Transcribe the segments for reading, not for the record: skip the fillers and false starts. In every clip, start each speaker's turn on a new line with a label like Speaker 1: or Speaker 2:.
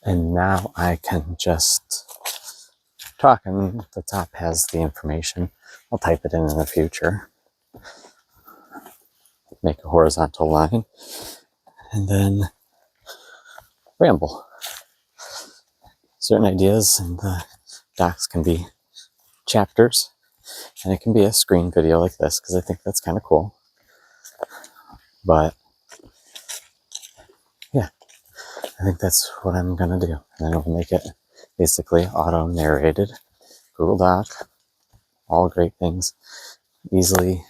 Speaker 1: And now I can just talk, and the top has the information. I'll type it in the future. Make a horizontal line, and then ramble. Certain ideas in the docs can be chapters, and it can be a screen video like this, because I think that's kind of cool. But yeah, I think that's what I'm gonna do. And then I'll make it basically auto-narrated. Google Doc, all great things, easily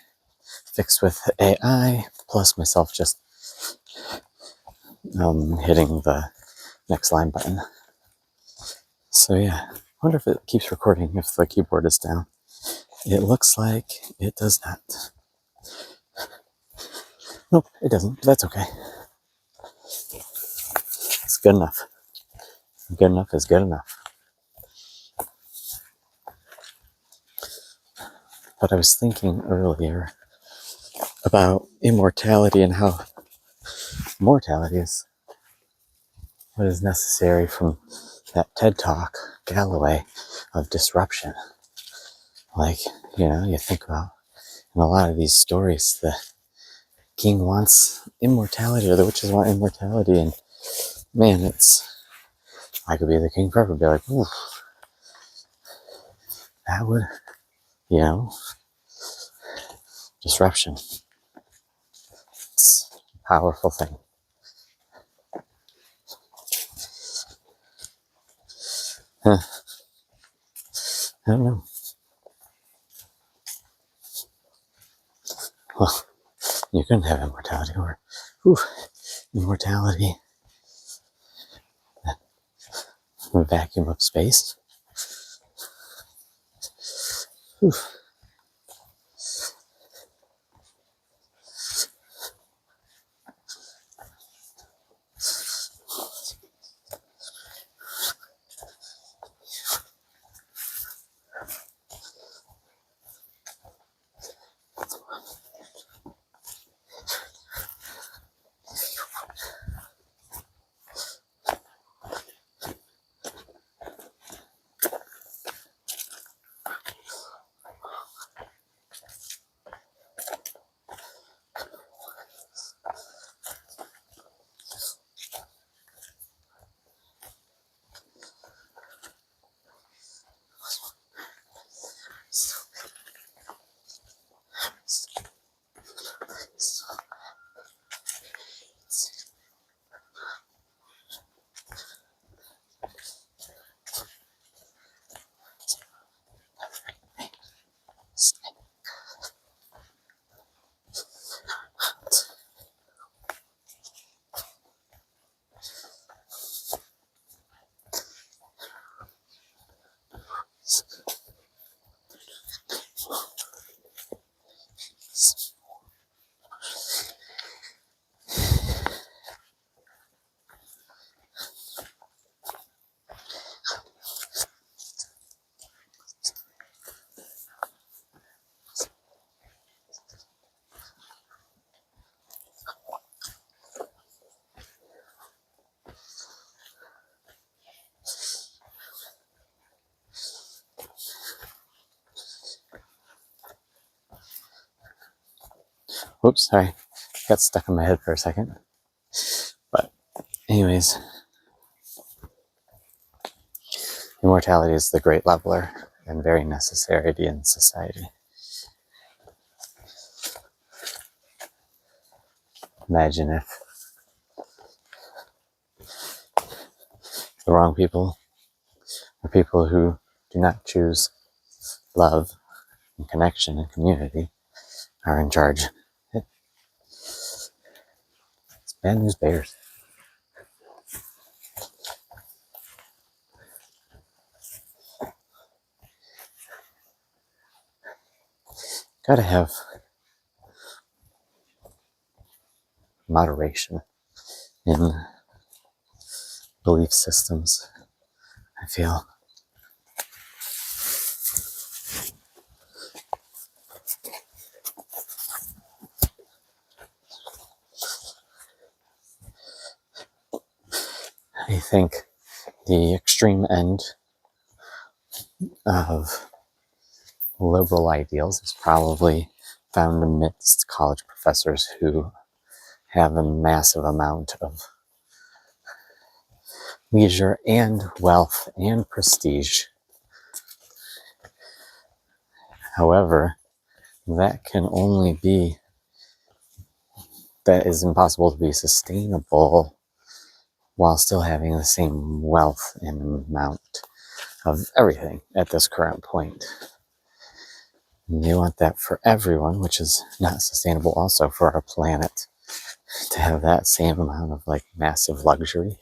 Speaker 1: fixed with AI, plus myself just hitting the next line button. So yeah, I wonder if it keeps recording if the keyboard is down. It looks like it does not. Nope, it doesn't, but that's okay. It's good enough. Good enough is good enough. But I was thinking earlier about immortality and how mortality is what is necessary from that TED Talk, Galloway, of disruption. Like, you think about in a lot of these stories, the king wants immortality, or the witches want immortality, and man, I could be the king forever, be like, ooh, that would, disruption. It's a powerful thing. I don't know. Well, you couldn't have immortality, or immortality, a vacuum of space. Oof. Whoops, sorry. Got stuck in my head for a second. But anyways, immortality is the great leveler and very necessary in society. Imagine if the wrong people, or people who do not choose love and connection and community, are in charge. It's bad news bears. Gotta have moderation in belief systems, I feel. I think the extreme end of liberal ideals is probably found amidst college professors who have a massive amount of leisure and wealth and prestige. However, that is impossible to be sustainable while still having the same wealth and amount of everything at this current point. And they want that for everyone, which is not sustainable also for our planet, to have that same amount of like massive luxury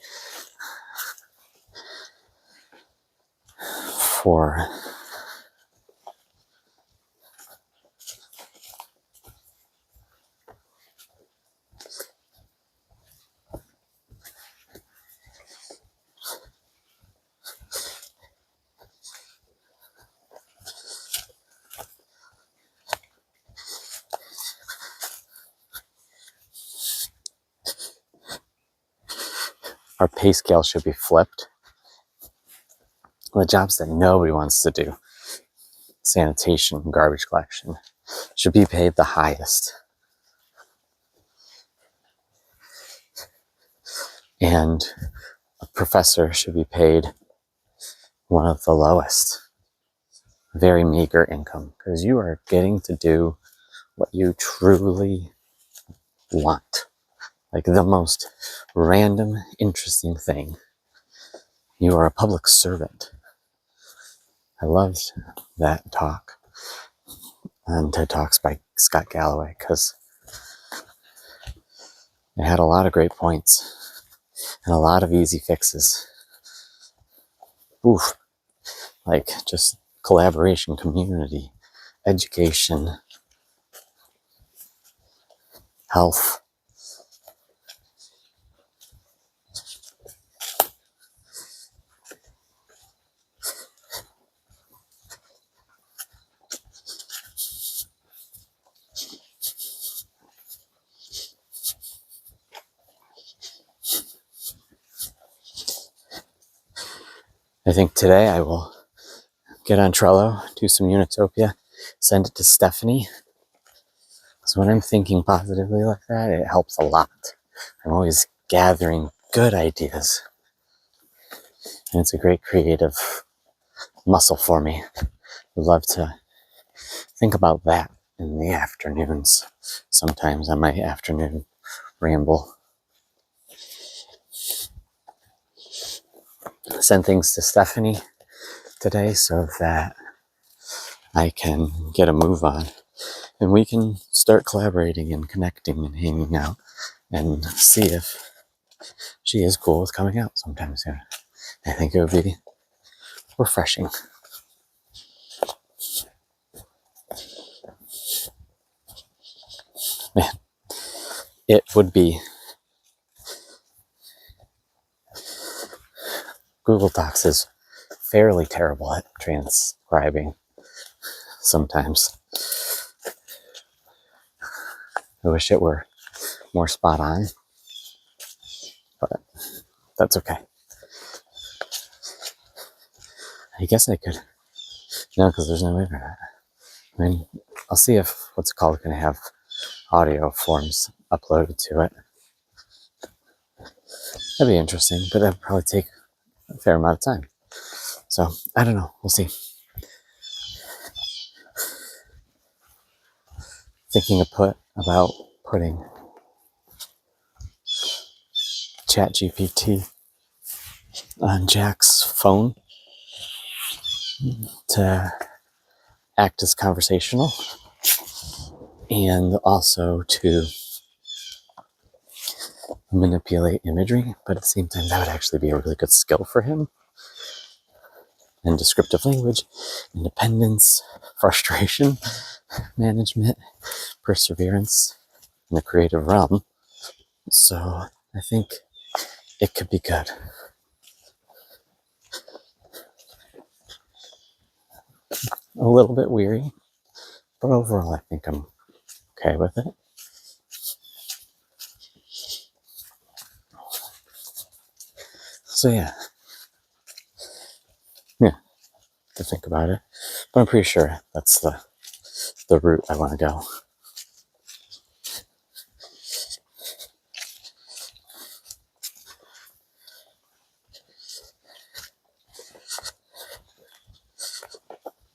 Speaker 1: for our pay scale should be flipped. The jobs that nobody wants to do, sanitation, garbage collection, should be paid the highest. And a professor should be paid one of the lowest. Very meager income, because you are getting to do what you truly want. Like the most random, interesting thing. You are a public servant. I loved that talk on TED Talks by Scott Galloway, because it had a lot of great points and a lot of easy fixes. Oof. Like just collaboration, community, education, health. I think today I will get on Trello, do some Unitopia, send it to Stephanie. Because when I'm thinking positively like that, it helps a lot. I'm always gathering good ideas. And it's a great creative muscle for me. I love to think about that in the afternoons, sometimes on my afternoon ramble. Send things to Stephanie today so that I can get a move on. And we can start collaborating and connecting and hanging out and see if she is cool with coming out sometime soon. I think it would be refreshing. Man, it would be. Google Docs is fairly terrible at transcribing sometimes. I wish it were more spot on, but that's okay. I guess I could. No, because there's no internet. I mean, I'll see if what's it called can have audio forms uploaded to it. That'd be interesting, but that'd probably take a fair amount of time. So, I don't know. We'll see. Thinking about putting ChatGPT on Jack's phone to act as conversational and also to manipulate imagery, but at the same time that would actually be a really good skill for him. And descriptive language, independence, frustration management, perseverance in the creative realm. So I think it could be good. A little bit weary, but overall I think I'm okay with it. So yeah, to think about it, but I'm pretty sure that's the route I want to go.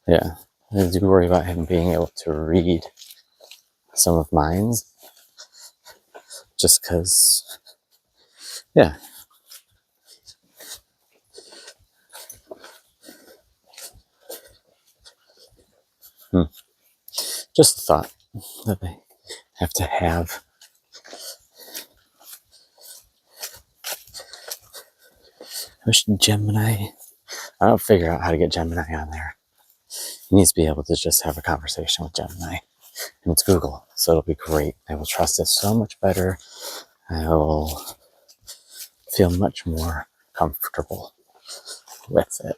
Speaker 1: Yeah, I do worry about him being able to read some of mine, just because, yeah. Just a thought that they have to have. I wish Gemini, I'll figure out how to get Gemini on there. He needs to be able to just have a conversation with Gemini. And it's Google, so it'll be great. I will trust it so much better. I will feel much more comfortable with it.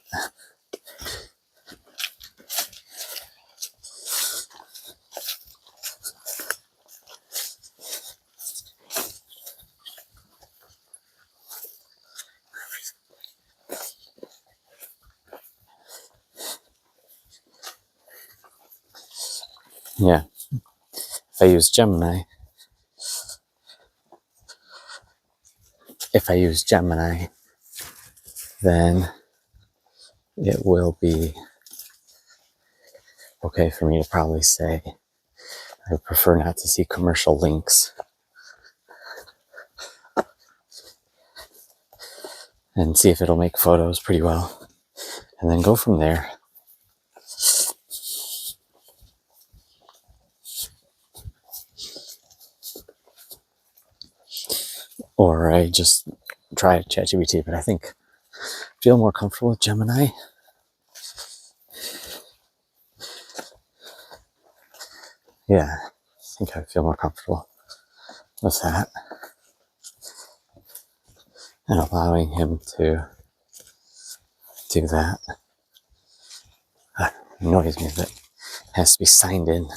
Speaker 1: Yeah. If I use Gemini, then it will be okay for me to probably say I would prefer not to see commercial links, and see if it'll make photos pretty well, and then go from there. Or I just try ChatGPT, but I think I feel more comfortable with Gemini. Yeah, I think I feel more comfortable with that, and allowing him to do that. It annoys me that it has to be signed in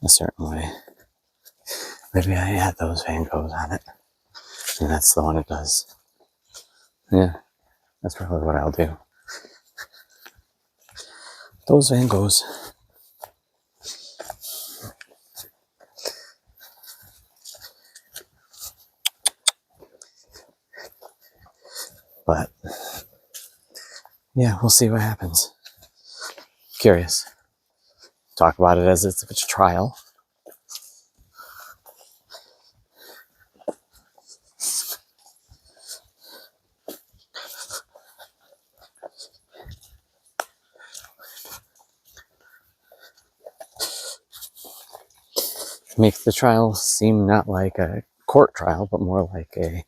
Speaker 1: a certain way. Maybe I add those Van Goghs on it, and that's the one it does. Yeah, that's probably what I'll do. Those Van Goghs. But yeah, we'll see what happens. Curious. Talk about it as if it's a trial. Make the trial seem not like a court trial, but more like a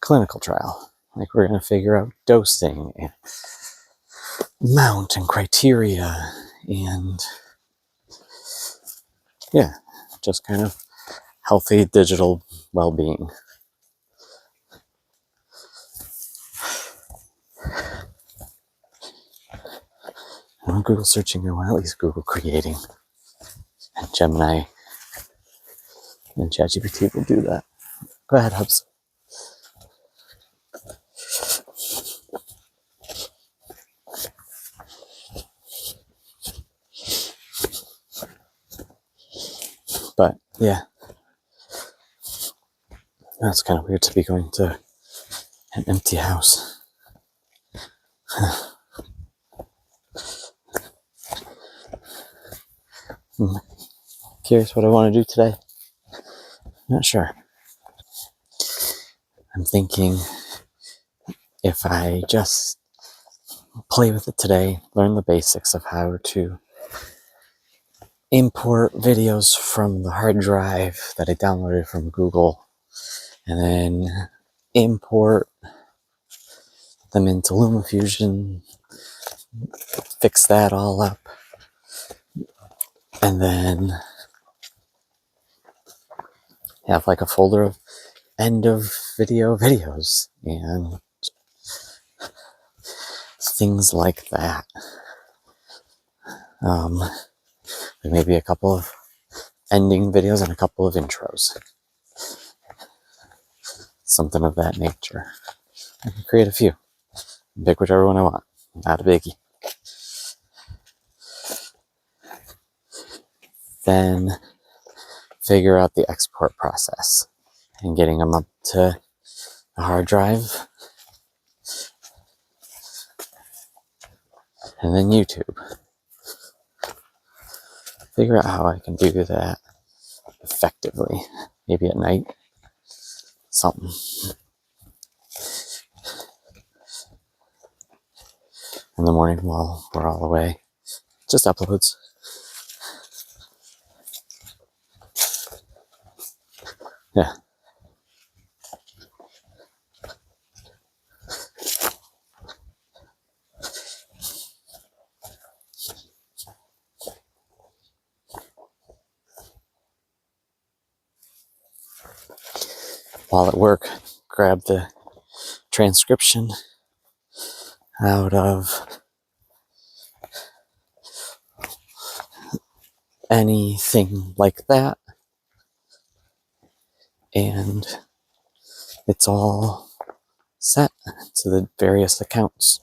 Speaker 1: clinical trial. Like we're going to figure out dosing and amount and criteria and, yeah, just kind of healthy digital well-being. When Google searching, I want at least Google creating. And Gemini and ChatGPT will do that. Go ahead, Hubs. But yeah, that's kind of weird to be going to an empty house. I'm curious what I want to do today. Not sure. I'm thinking if I just play with it today, learn the basics of how to import videos from the hard drive that I downloaded from Google, and then import them into LumaFusion, fix that all up, and then have like a folder of end of video videos and things like that. Maybe a couple of ending videos and a couple of intros. Something of that nature. I can create a few. Pick whichever one I want. Not a biggie. Then figure out the export process and getting them up to the hard drive. And then YouTube. Figure out how I can do that effectively. Maybe at night. Something. In the morning while we're all away. Just uploads. Yeah. While at work, grab the transcription out of anything like that, and it's all set to the various accounts.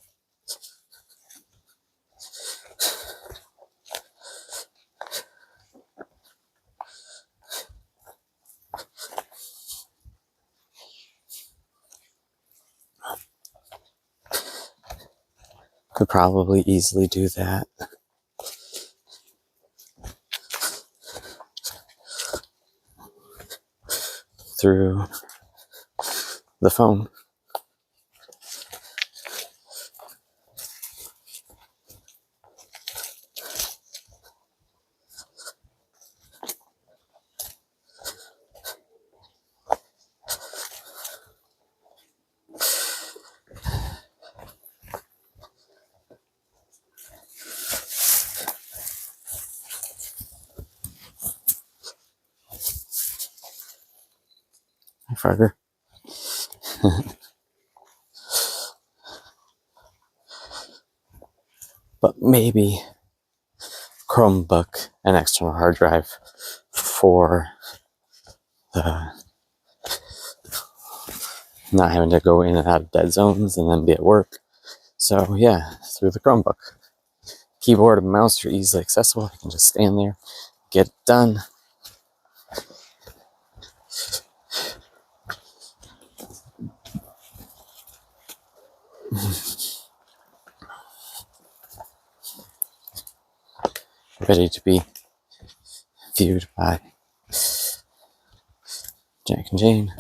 Speaker 1: Could probably easily do that through the phone. Farger. But maybe Chromebook and external hard drive for the not having to go in and out of dead zones and then be at work. So yeah, through the Chromebook. Keyboard and mouse are easily accessible. I can just stand there, get it done. Ready to be viewed by Jack and Jane.